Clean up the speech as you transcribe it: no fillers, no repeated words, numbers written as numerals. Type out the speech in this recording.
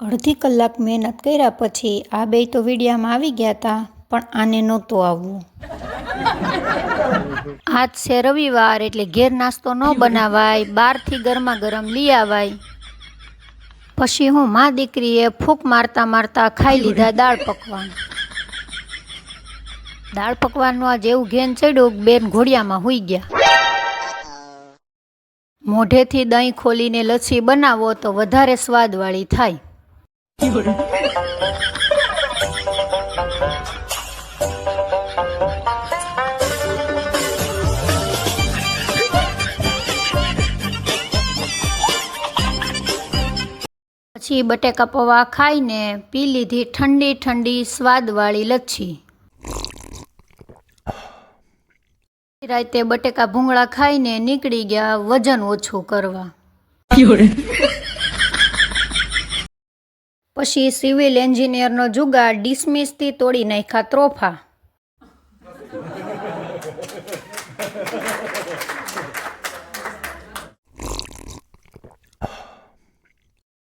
અડધી કલાક મહેનત કર્યા પછી આ બે તો વિડીયામાં આવી ગયા હતા, પણ આને નહોતું આવવું. આજ છે રવિવાર એટલે ઘેર નાસ્તો ન બનાવાય, બહારથી ગરમા ગરમ લઈ આવાય. પછી હું મા દીકરીએ ફૂંક મારતા મારતા ખાઈ લીધા દાળ પકવાન. દાળ પકવાનનું આજ એવું ઘેન ચડ્યું, બેન ઘોડિયામાં હુઈ ગયા. મોઢેથી દહીં ખોલીને લચ્છી બનાવો તો વધારે સ્વાદવાળી થાય. પછી બટેકા પૌવા ખાઈને પી લીધી ઠંડી ઠંડી સ્વાદવાળી લચ્છી. રાતે બટેકા ભૂંગળા ખાઈને નીકળી ગયા વજન ઓછું કરવા. પછી સિવિલ એન્જિનિયરનો જુગાડ ડિસમિસથી તોડી નાખ્યા ત્રોફા.